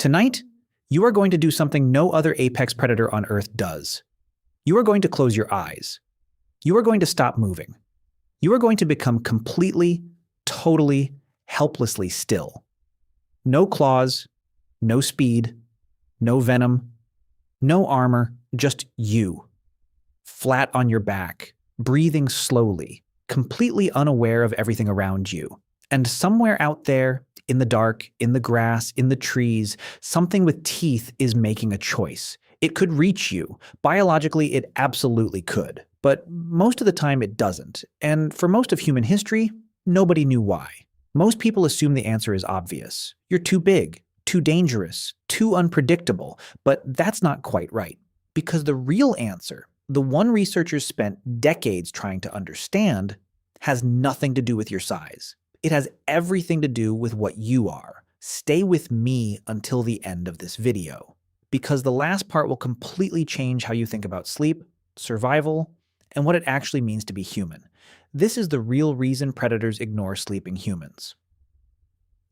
Tonight, you are going to do something no other apex predator on Earth does. You are going to close your eyes. You are going to stop moving. You are going to become completely, totally, helplessly still. No claws, no speed, no venom, no armor, just you. Flat on your back, breathing slowly, completely unaware of everything around you. And somewhere out there, in the dark, in the grass, in the trees, something with teeth is making a choice. It could reach you. Biologically, it absolutely could. But most of the time, it doesn't. And for most of human history, nobody knew why. Most people assume the answer is obvious. You're too big, too dangerous, too unpredictable. But that's not quite right. Because the real answer, the one researchers spent decades trying to understand, has nothing to do with your size. It has everything to do with what you are. Stay with me until the end of this video, because the last part will completely change how you think about sleep, survival, and what it actually means to be human. This is the real reason predators ignore sleeping humans.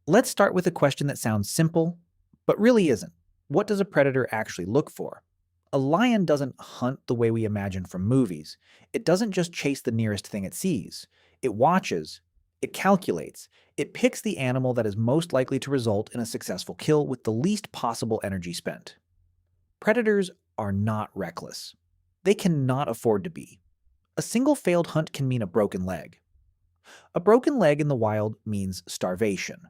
Let's start with a question that sounds simple, but really isn't. What does a predator actually look for? A lion doesn't hunt the way we imagine from movies. It doesn't just chase the nearest thing it sees. It watches. It calculates. It picks the animal that is most likely to result in a successful kill with the least possible energy spent. Predators are not reckless. They cannot afford to be. A single failed hunt can mean a broken leg. A broken leg in the wild means starvation.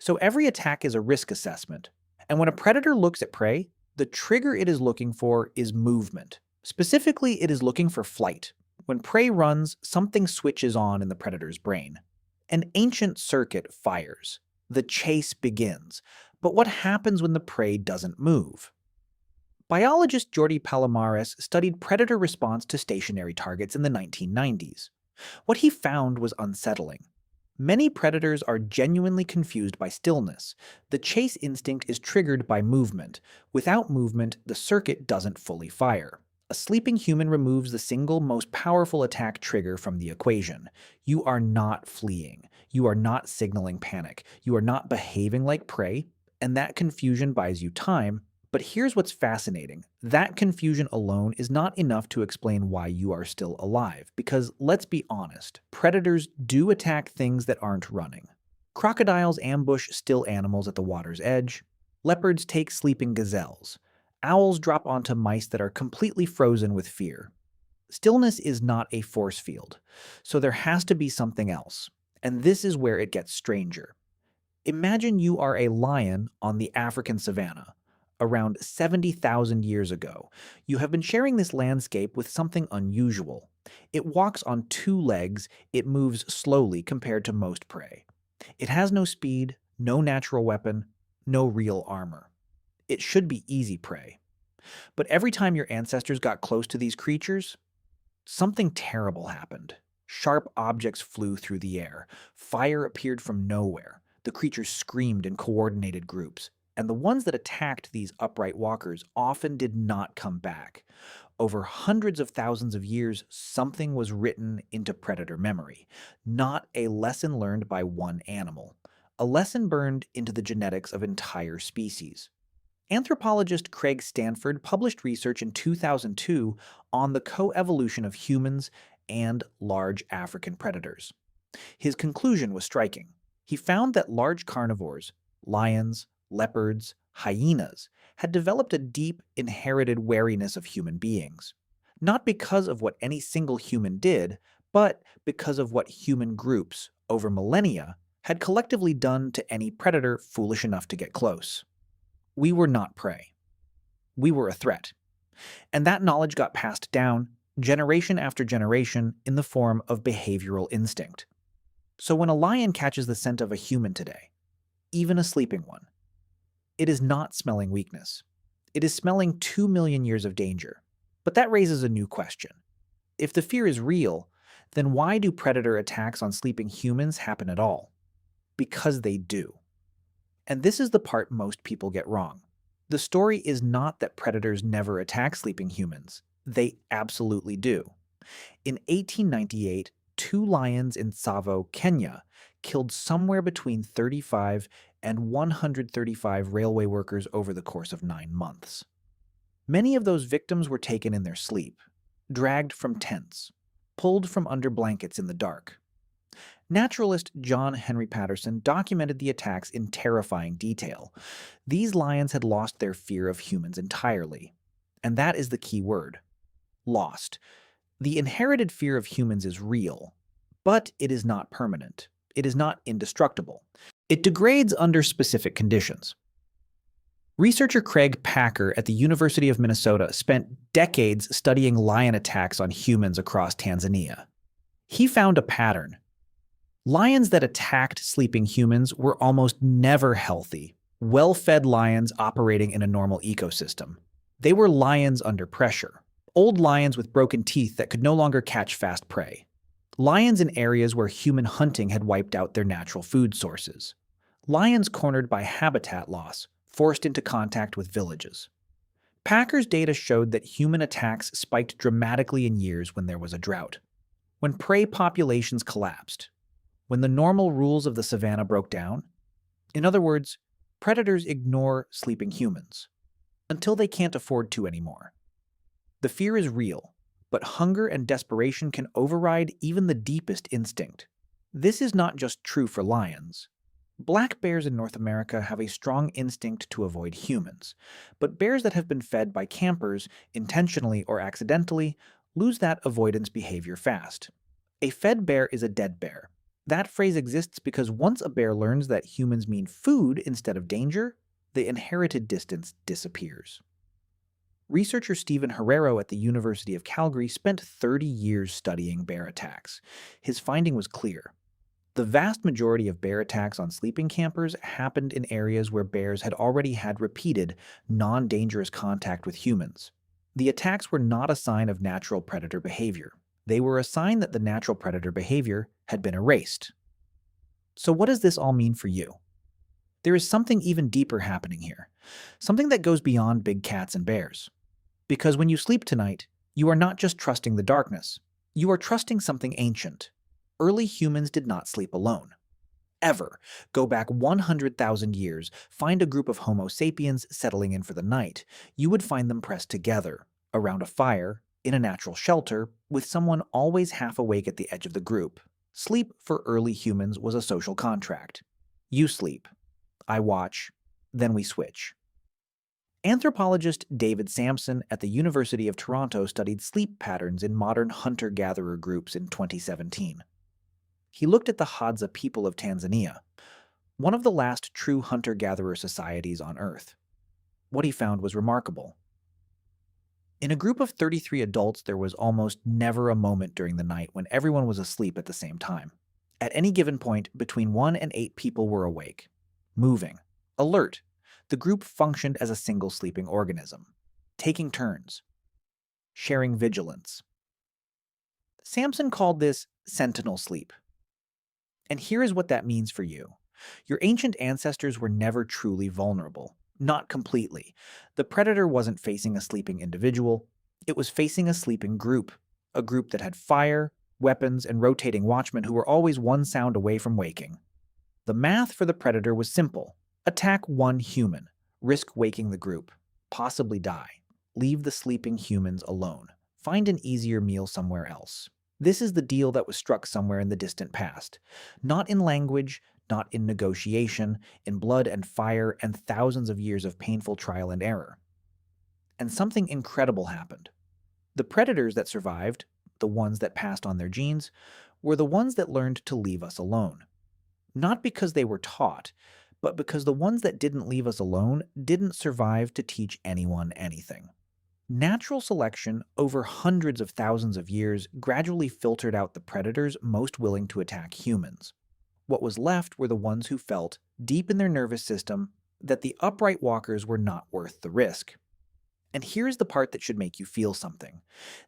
So every attack is a risk assessment. And when a predator looks at prey, the trigger it is looking for is movement. Specifically, it is looking for flight. When prey runs, something switches on in the predator's brain. An ancient circuit fires. The chase begins. But what happens when the prey doesn't move? Biologist Jordi Palomares studied predator response to stationary targets in the 1990s. What he found was unsettling. Many predators are genuinely confused by stillness. The chase instinct is triggered by movement. Without movement, the circuit doesn't fully fire. A sleeping human removes the single most powerful attack trigger from the equation. You are not fleeing. You are not signaling panic. You are not behaving like prey, and that confusion buys you time. But here's what's fascinating. That confusion alone is not enough to explain why you are still alive, because let's be honest, predators do attack things that aren't running. Crocodiles ambush still animals at the water's edge. Leopards take sleeping gazelles. Owls drop onto mice that are completely frozen with fear. Stillness is not a force field, so there has to be something else. And this is where it gets stranger. Imagine you are a lion on the African savanna. Around 70,000 years ago, you have been sharing this landscape with something unusual. It walks on two legs, it moves slowly compared to most prey. It has no speed, no natural weapon, no real armor. It should be easy prey. But every time your ancestors got close to these creatures, something terrible happened. Sharp objects flew through the air. Fire appeared from nowhere. The creatures screamed in coordinated groups. And the ones that attacked these upright walkers often did not come back. Over hundreds of thousands of years, something was written into predator memory. Not a lesson learned by one animal. A lesson burned into the genetics of entire species. Anthropologist Stanford published research in 2002 on the coevolution of humans and large African predators. His conclusion was striking. He found that large carnivores, lions, leopards, hyenas, had developed a deep, inherited wariness of human beings. Not because of what any single human did, but because of what human groups, over millennia, had collectively done to any predator foolish enough to get close. We were not prey. We were a threat. And that knowledge got passed down, generation after generation, in the form of behavioral instinct. So when a lion catches the scent of a human today, even a sleeping one, it is not smelling weakness. It is smelling 2 million years of danger. But that raises a new question. If the fear is real, then why do predator attacks on sleeping humans happen at all? Because they do. And this is the part most people get wrong. The story is not that predators never attack sleeping humans. They absolutely do. In 1898, 2 lions in Tsavo, Kenya, killed somewhere between 35 and 135 railway workers over the course of 9 months. Many of those victims were taken in their sleep, dragged from tents, pulled from under blankets in the dark. Naturalist John Henry Patterson documented the attacks in terrifying detail. These lions had lost their fear of humans entirely. And that is the key word: lost. The inherited fear of humans is real, but it is not permanent. It is not indestructible. It degrades under specific conditions. Researcher Craig Packer at the University of Minnesota spent decades studying lion attacks on humans across Tanzania. He found a pattern. Lions that attacked sleeping humans were almost never healthy, well-fed lions operating in a normal ecosystem. They were lions under pressure, old lions with broken teeth that could no longer catch fast prey, lions in areas where human hunting had wiped out their natural food sources, lions cornered by habitat loss, forced into contact with villages. Packer's data showed that human attacks spiked dramatically in years when there was a drought, when prey populations collapsed, when the normal rules of the savanna broke down. In other words, predators ignore sleeping humans until they can't afford to anymore. The fear is real, but hunger and desperation can override even the deepest instinct. This is not just true for lions. Black bears in North America have a strong instinct to avoid humans, but bears that have been fed by campers, intentionally or accidentally, lose that avoidance behavior fast. A fed bear is a dead bear. That phrase exists because once a bear learns that humans mean food instead of danger, the inherited distance disappears. Researcher Stephen Herrero at the University of Calgary spent 30 years studying bear attacks. His finding was clear. The vast majority of bear attacks on sleeping campers happened in areas where bears had already had repeated, non-dangerous contact with humans. The attacks were not a sign of natural predator behavior. They were a sign that the natural predator behavior had been erased. So what does this all mean for you? There is something even deeper happening here, something that goes beyond big cats and bears. Because when you sleep tonight, you are not just trusting the darkness, you are trusting something ancient. Early humans did not sleep alone. Ever. Go back 100,000 years, find a group of Homo sapiens settling in for the night. You would find them pressed together, around a fire, in a natural shelter, with someone always half awake at the edge of the group. Sleep for early humans was a social contract. You sleep, I watch, then we switch. Anthropologist David Sampson at the University of Toronto studied sleep patterns in modern hunter-gatherer groups in 2017. He looked at the Hadza people of Tanzania, one of the last true hunter-gatherer societies on Earth. What he found was remarkable. In a group of 33 adults, there was almost never a moment during the night when everyone was asleep at the same time. At any given point, between 1 and 8 people were awake, moving, alert. The group functioned as a single sleeping organism, taking turns, sharing vigilance. Sampson called this sentinel sleep. And here is what that means for you. Your ancient ancestors were never truly vulnerable. Not completely. The predator wasn't facing a sleeping individual. It was facing a sleeping group. A group that had fire, weapons, and rotating watchmen who were always one sound away from waking. The math for the predator was simple. Attack one human. Risk waking the group. Possibly die. Leave the sleeping humans alone. Find an easier meal somewhere else. This is the deal that was struck somewhere in the distant past. Not in language, not in negotiation, in blood and fire and thousands of years of painful trial and error. And something incredible happened. The predators that survived, the ones that passed on their genes, were the ones that learned to leave us alone. Not because they were taught, but because the ones that didn't leave us alone didn't survive to teach anyone anything. Natural selection, over hundreds of thousands of years, gradually filtered out the predators most willing to attack humans. What was left were the ones who felt, deep in their nervous system, that the upright walkers were not worth the risk. And here's the part that should make you feel something.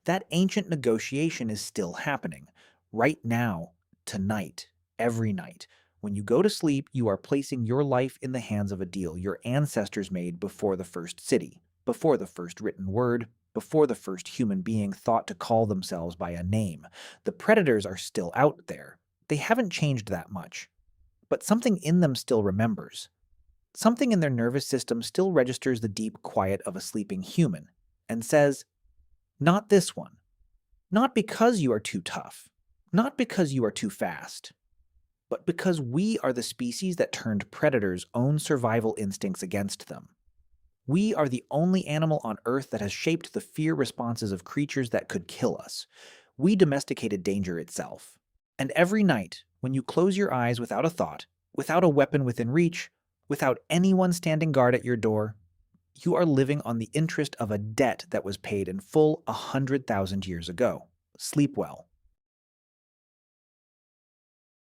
That ancient negotiation is still happening. Right now, tonight, every night. When you go to sleep, you are placing your life in the hands of a deal your ancestors made before the first city, before the first written word, before the first human being thought to call themselves by a name. The predators are still out there. They haven't changed that much. But something in them still remembers. Something in their nervous system still registers the deep quiet of a sleeping human and says, "Not this one. Not because you are too tough. Not because you are too fast. But because we are the species that turned predators' own survival instincts against them. We are the only animal on Earth that has shaped the fear responses of creatures that could kill us. We domesticated danger itself. And every night, when you close your eyes without a thought, without a weapon within reach, without anyone standing guard at your door, you are living on the interest of a debt that was paid in full 100,000 years ago. Sleep well."